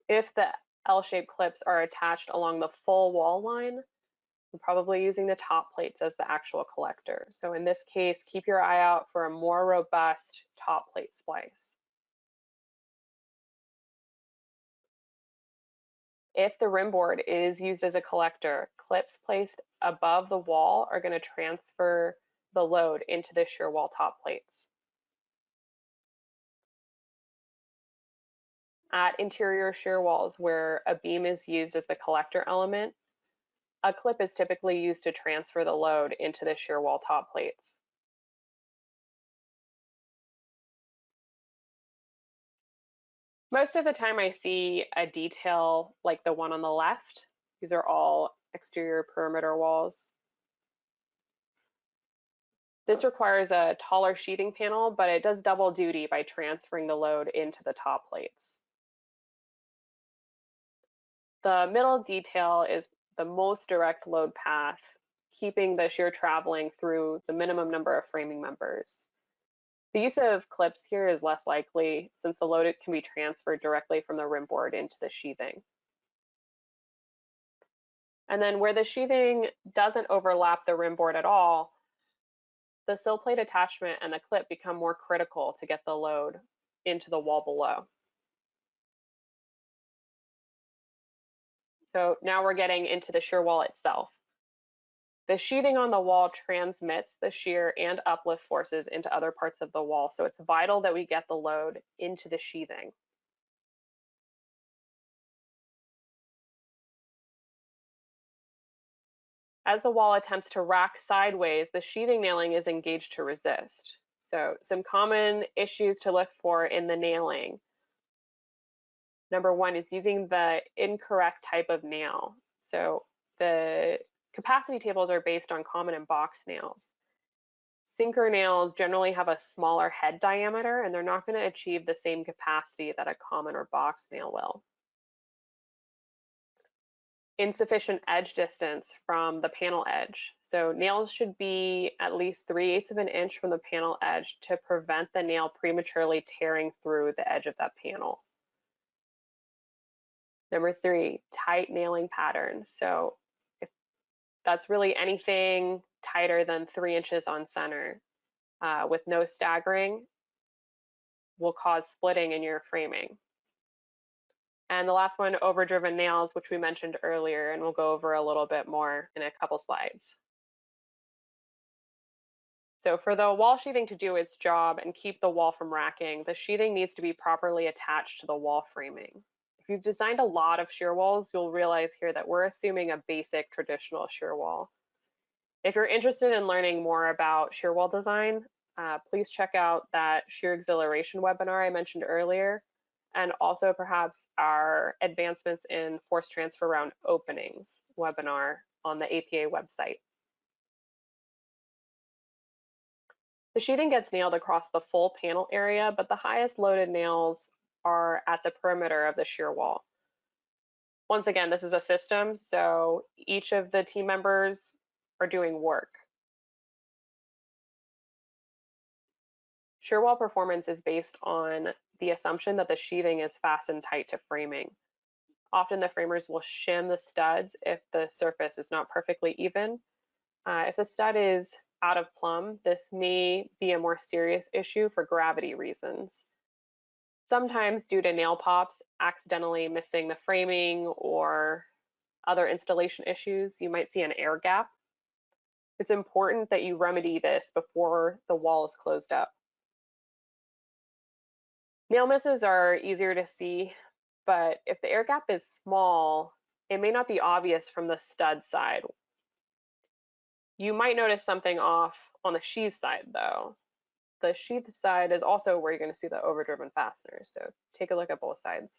Speaker 2: If the L-shaped clips are attached along the full wall line, I'm probably using the top plates as the actual collector. So in this case, keep your eye out for a more robust top plate splice. If the rim board is used as a collector, clips placed above the wall are going to transfer the load into the shear wall top plates. At interior shear walls where a beam is used as the collector element, a clip is typically used to transfer the load into the shear wall top plates. Most of the time I see a detail like the one on the left. These are all exterior perimeter walls. This requires a taller sheathing panel, but it does double duty by transferring the load into the top plates. The middle detail is the most direct load path, keeping the shear traveling through the minimum number of framing members. The use of clips here is less likely since the load can be transferred directly from the rim board into the sheathing. And then where the sheathing doesn't overlap the rim board at all, the sill plate attachment and the clip become more critical to get the load into the wall below. So now we're getting into the shear wall itself. The sheathing on the wall transmits the shear and uplift forces into other parts of the wall, so it's vital that we get the load into the sheathing. As the wall attempts to rack sideways, the sheathing nailing is engaged to resist. So some common issues to look for in the nailing. Number 1 is using the incorrect type of nail. So the capacity tables are based on common and box nails. Sinker nails generally have a smaller head diameter and they're not going to achieve the same capacity that a common or box nail will. Insufficient edge distance from the panel edge. So nails should be at least 3/8 of an inch from the panel edge to prevent the nail prematurely tearing through the edge of that panel. Number 3, tight nailing patterns. So if that's really anything tighter than 3 inches on center, with no staggering will cause splitting in your framing. And the last one, overdriven nails, which we mentioned earlier, and we'll go over a little bit more in a couple slides. So for the wall sheathing to do its job and keep the wall from racking, the sheathing needs to be properly attached to the wall framing. If you've designed a lot of shear walls, you'll realize here that we're assuming a basic traditional shear wall. If you're interested in learning more about shear wall design, please check out that shear exhilaration webinar I mentioned earlier, and also perhaps our advancements in force transfer round openings webinar on the APA website. The sheathing gets nailed across the full panel area, but the highest loaded nails are at the perimeter of the shear wall. Once again, this is a system, so each of the team members are doing work. Shear wall performance is based on the assumption that the sheathing is fastened tight to framing. Often the framers will shim the studs if the surface is not perfectly even. If the stud is out of plumb, this may be a more serious issue for gravity reasons. Sometimes due to nail pops, accidentally missing the framing or other installation issues, you might see an air gap. It's important that you remedy this before the wall is closed up. Nail misses are easier to see, but if the air gap is small, it may not be obvious from the stud side. You might notice something off on the sheath side though. The sheath side is also where you're going to see the overdriven fasteners, so take a look at both sides.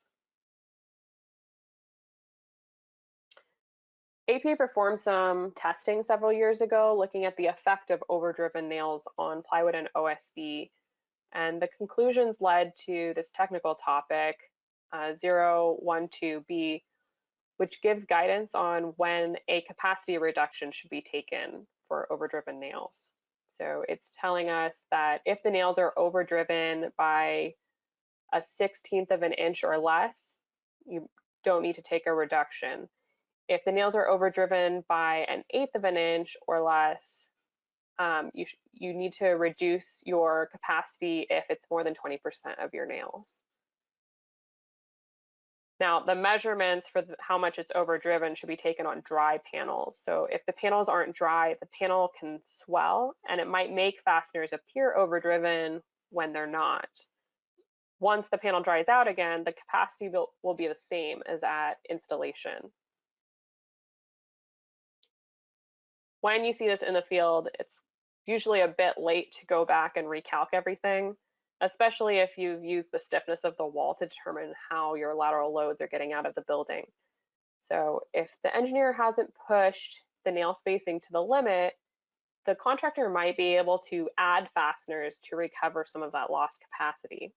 Speaker 2: APA performed some testing several years ago looking at the effect of overdriven nails on plywood and OSB, and the conclusions led to this technical topic, 012B, which gives guidance on when a capacity reduction should be taken for overdriven nails. So it's telling us that if the nails are overdriven by a 1/16 of an inch or less, you don't need to take a reduction. If the nails are overdriven by an 1/8 of an inch or less, you need to reduce your capacity if it's more than 20% of your nails. Now, the measurements for how much it's overdriven should be taken on dry panels. So if the panels aren't dry, the panel can swell and it might make fasteners appear overdriven when they're not. Once the panel dries out again, the capacity will be the same as at installation. When you see this in the field, it's usually a bit late to go back and recalc everything, especially if you've used the stiffness of the wall to determine how your lateral loads are getting out of the building. So if the engineer hasn't pushed the nail spacing to the limit, the contractor might be able to add fasteners to recover some of that lost capacity.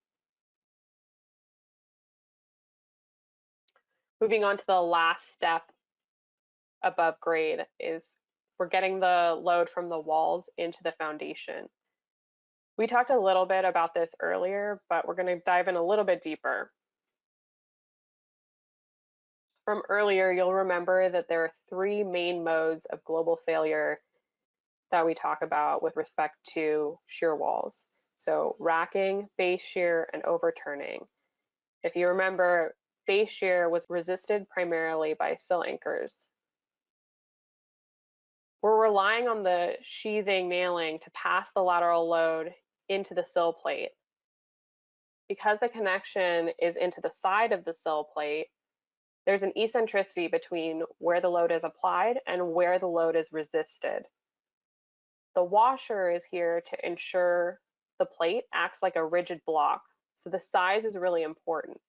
Speaker 2: Moving on to the last step above grade is we're getting the load from the walls into the foundation. We talked a little bit about this earlier, but we're going to dive in a little bit deeper. From earlier, you'll remember that there are 3 main modes of global failure that we talk about with respect to shear walls. So racking, base shear, and overturning. If you remember, base shear was resisted primarily by sill anchors. We're relying on the sheathing nailing to pass the lateral load into the sill plate. Because the connection is into the side of the sill plate, there's an eccentricity between where the load is applied and where the load is resisted. The washer is here to ensure the plate acts like a rigid block, so the size is really important.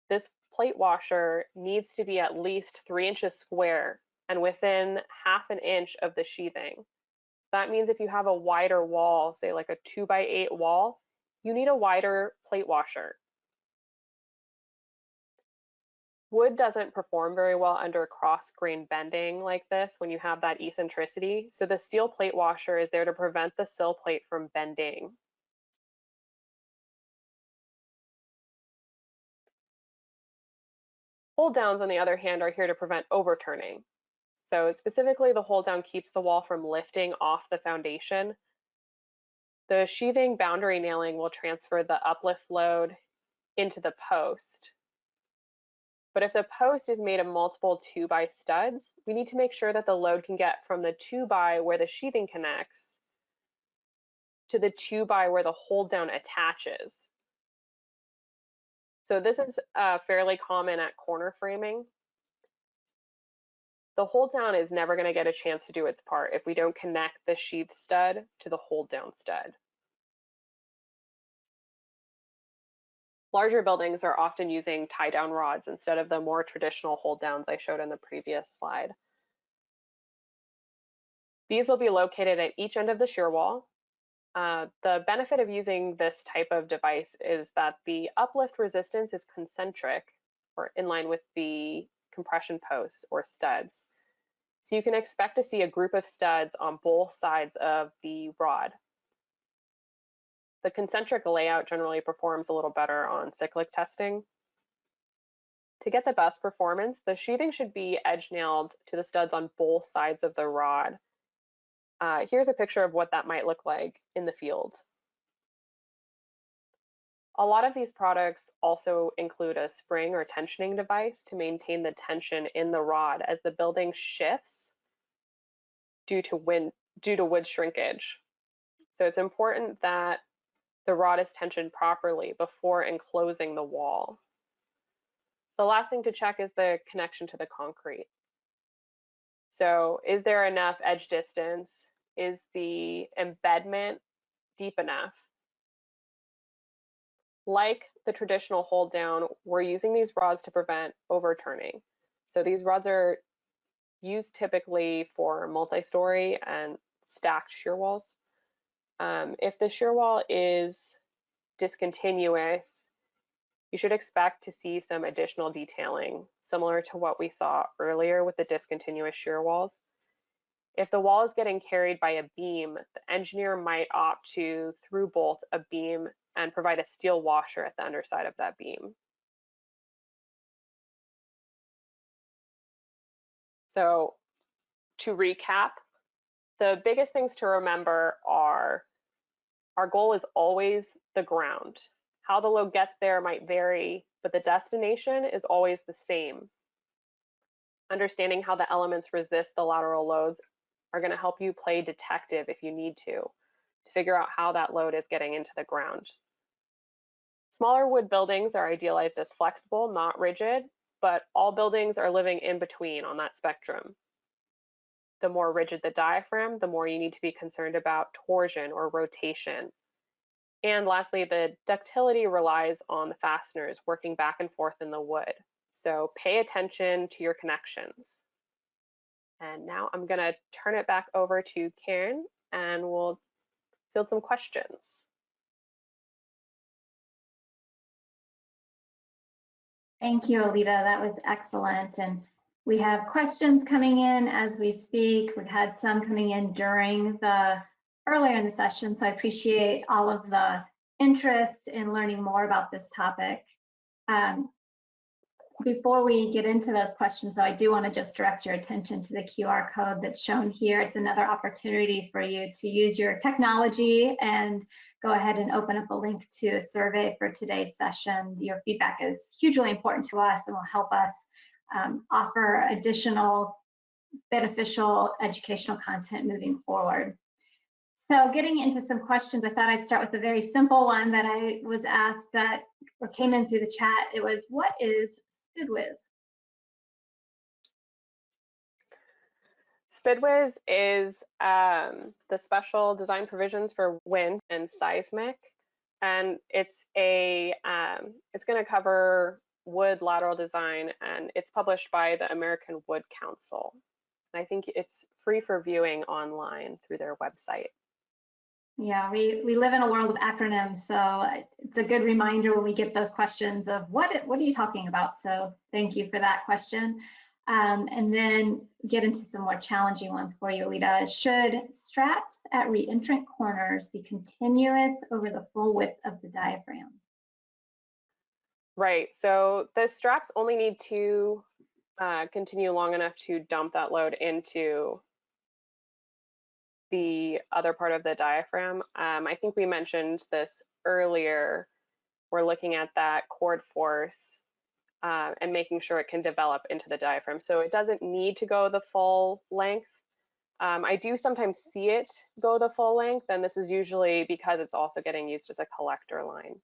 Speaker 2: This plate washer needs to be at least 3 inches square and within 1/2 inch of the sheathing. So that means if you have a wider wall, say like a 2x8 wall, you need a wider plate washer. Wood doesn't perform very well under cross-grain bending like this when you have that eccentricity, so the steel plate washer is there to prevent the sill plate from bending. Hold downs, on the other hand, are here to prevent overturning. So specifically, the hold down keeps the wall from lifting off the foundation. The sheathing boundary nailing will transfer the uplift load into the post. But if the post is made of multiple 2x studs, we need to make sure that the load can get from the 2x where the sheathing connects to the 2x where the hold down attaches. So this is fairly common at corner framing. The hold down is never going to get a chance to do its part if we don't connect the sheath stud to the hold down stud. Larger buildings are often using tie down rods instead of the more traditional hold downs I showed in the previous slide. These will be located at each end of the shear wall. The benefit of using this type of device is that the uplift resistance is concentric or in line with the compression posts or studs. So you can expect to see a group of studs on both sides of the rod. The concentric layout generally performs a little better on cyclic testing. To get the best performance, the sheathing should be edge nailed to the studs on both sides of the rod. Here's a picture of what that might look like in the field. A lot of these products also include a spring or tensioning device to maintain the tension in the rod as the building shifts due to wood shrinkage. So it's important that the rod is tensioned properly before enclosing the wall. The last thing to check is the connection to the concrete. So is there enough edge distance? Is the embedment deep enough? Like the traditional hold down, we're using these rods to prevent overturning. So these rods are used typically for multi-story and stacked shear walls. If the shear wall is discontinuous, you should expect to see some additional detailing, similar to what we saw earlier with the discontinuous shear walls. If the wall is getting carried by a beam, the engineer might opt to through bolt a beam and provide a steel washer at the underside of that beam. So to recap, the biggest things to remember are our goal is always the ground. How the load gets there might vary, but the destination is always the same. Understanding how the elements resist the lateral loads are going to help you play detective if you need to figure out how that load is getting into the ground. Smaller wood buildings are idealized as flexible, not rigid, but all buildings are living in between on that spectrum. The more rigid the diaphragm, the more you need to be concerned about torsion or rotation. And lastly, the ductility relies on the fasteners working back and forth in the wood. So pay attention to your connections. And now I'm going to turn it back over to Karen and we'll field some questions.
Speaker 1: Thank you, Aleeta. That was excellent. And we have questions coming in as we speak. We've had some coming in earlier in the session, so I appreciate all of the interest in learning more about this topic. Before we get into those questions, though, I do want to just direct your attention to the QR code that's shown here. It's another opportunity for you to use your technology and go ahead and open up a link to a survey for today's session. Your feedback is hugely important to us and will help us offer additional beneficial educational content moving forward. So getting into some questions, I thought I'd start with a very simple one that I was asked that or came in through the chat. It was, what is SPIDWIZ?
Speaker 2: SPIDWIZ is the special design provisions for wind and seismic, and it's going to cover wood lateral design, and it's published by the American Wood Council. And I think it's free for viewing online through their website.
Speaker 1: Yeah, we live in a world of acronyms, so it's a good reminder when we get those questions of what are you talking about? So thank you for that question. And then get into some more challenging ones for you, Aleeta. Should straps at reentrant corners be continuous over the full width of the diaphragm?
Speaker 2: Right, so the straps only need to continue long enough to dump that load into the other part of the diaphragm. I think we mentioned this earlier. We're looking at that chord force and making sure it can develop into the diaphragm. So it doesn't need to go the full length. I do sometimes see it go the full length, and this is usually because it's also getting used as a collector line.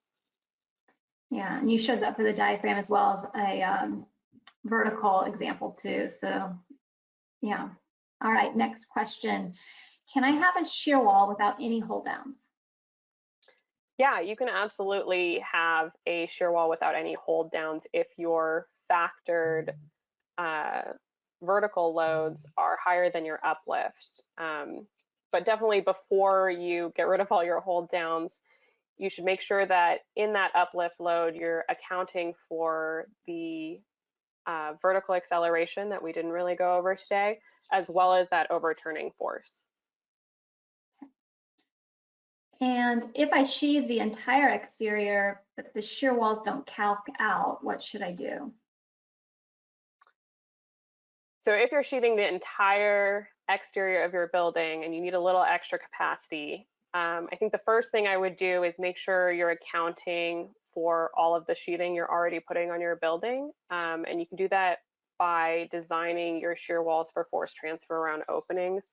Speaker 1: Yeah, and you showed that for the diaphragm as well as a vertical example too. So yeah. All right, next question. Can I have a shear wall without any hold downs?
Speaker 2: Yeah, you can absolutely have a shear wall without any hold downs if your factored vertical loads are higher than your uplift. But definitely before you get rid of all your hold downs, you should make sure that in that uplift load, you're accounting for the vertical acceleration that we didn't really go over today, as well as that overturning force.
Speaker 1: And if I sheathe the entire exterior, but the shear walls don't calc out, what should I do?
Speaker 2: So if you're sheathing the entire exterior of your building and you need a little extra capacity, I think the first thing I would do is make sure you're accounting for all of the sheathing you're already putting on your building. And you can do that by designing your shear walls for force transfer around openings.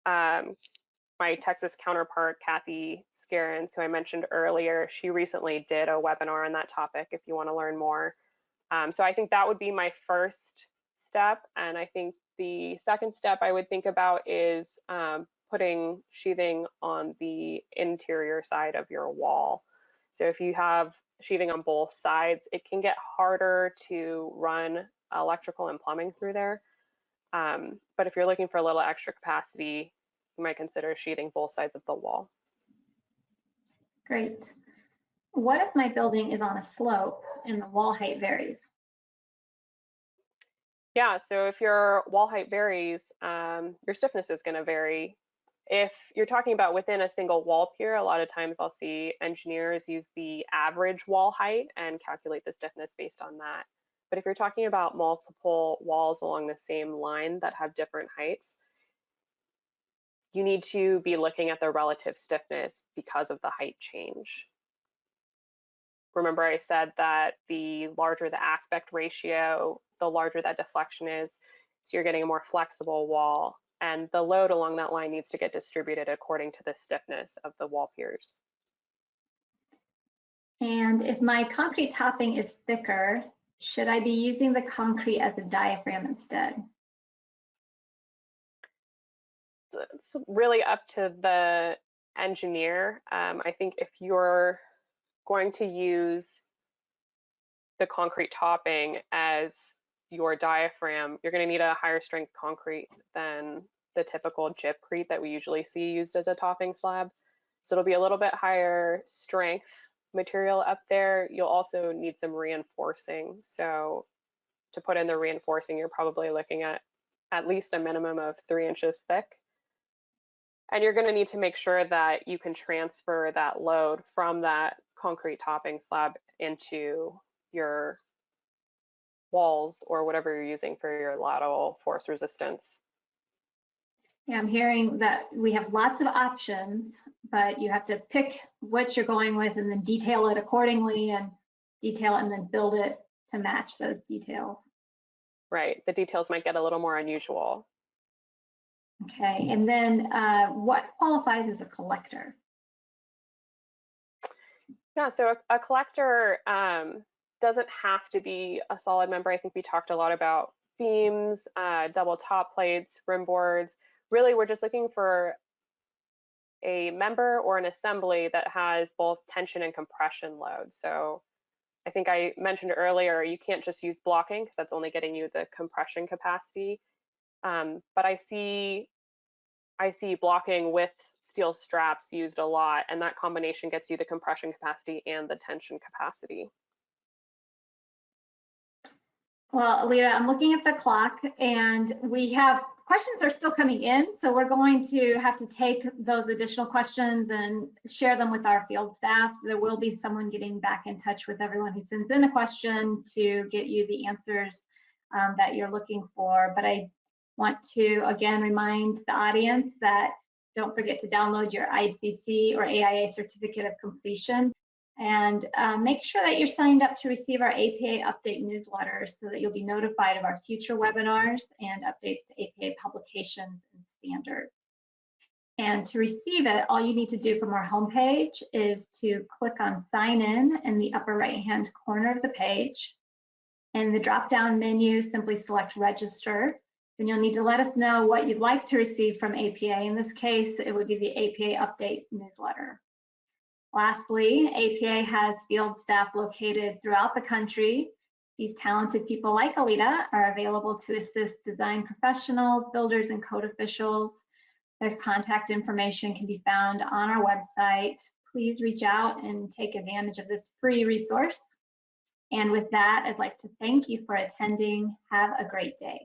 Speaker 2: My Texas counterpart, Kathy Scarens, who I mentioned earlier, she recently did a webinar on that topic if you want to learn more. So I think that would be my first step. And I think the second step I would think about is putting sheathing on the interior side of your wall. So if you have sheathing on both sides, it can get harder to run electrical and plumbing through there. But if you're looking for a little extra capacity, you might consider sheathing both sides of the wall.
Speaker 1: Great. What if my building is on a slope and the wall height varies?
Speaker 2: Yeah, so if your wall height varies, your stiffness is going to vary. If you're talking about within a single wall pier, a lot of times I'll see engineers use the average wall height and calculate the stiffness based on that. But if you're talking about multiple walls along the same line that have different heights, you need to be looking at the relative stiffness because of the height change. Remember I said that the larger the aspect ratio, the larger that deflection is, so you're getting a more flexible wall, and the load along that line needs to get distributed according to the stiffness of the wall piers.
Speaker 1: And if my concrete topping is thicker, should I be using the concrete as a diaphragm instead?
Speaker 2: It's really up to the engineer. I think if you're going to use the concrete topping as your diaphragm, you're going to need a higher strength concrete than the typical gypcrete that we usually see used as a topping slab. So it'll be a little bit higher strength material up there. You'll also need some reinforcing. So to put in the reinforcing, you're probably looking at least a minimum of 3 inches thick. And you're going to need to make sure that you can transfer that load from that concrete topping slab into your walls or whatever you're using for your lateral force resistance.
Speaker 1: Yeah, I'm hearing that we have lots of options, but you have to pick what you're going with and then detail it accordingly and detail it and then build it to match those details.
Speaker 2: Right, the details might get a little more unusual.
Speaker 1: Okay, and then what qualifies as a collector?
Speaker 2: Yeah, so a collector doesn't have to be a solid member. I think we talked a lot about beams, double top plates, rim boards. Really, we're just looking for a member or an assembly that has both tension and compression load. So I think I mentioned earlier, you can't just use blocking because that's only getting you the compression capacity. But I see blocking with steel straps used a lot, and that combination gets you the compression capacity and the tension capacity.
Speaker 1: Well, Aleeta, I'm looking at the clock and we have questions are still coming in. So we're going to have to take those additional questions and share them with our field staff. There will be someone getting back in touch with everyone who sends in a question to get you the answers that you're looking for. But I want to again remind the audience that Don't forget to download your ICC or AIA certificate of completion, and make sure that you're signed up to receive our APA update newsletter so that you'll be notified of our future webinars and updates to APA publications and standards. And to receive it, all you need to do from our homepage is to click on Sign In the upper right-hand corner of the page. In the drop-down menu, simply select Register. Then you'll need to let us know what you'd like to receive from APA. In this case, it would be the APA Update newsletter. Lastly, APA has field staff located throughout the country. These talented people like Aleeta are available to assist design professionals, builders, and code officials. Their contact information can be found on our website. Please reach out and take advantage of this free resource. And with that, I'd like to thank you for attending. Have a great day.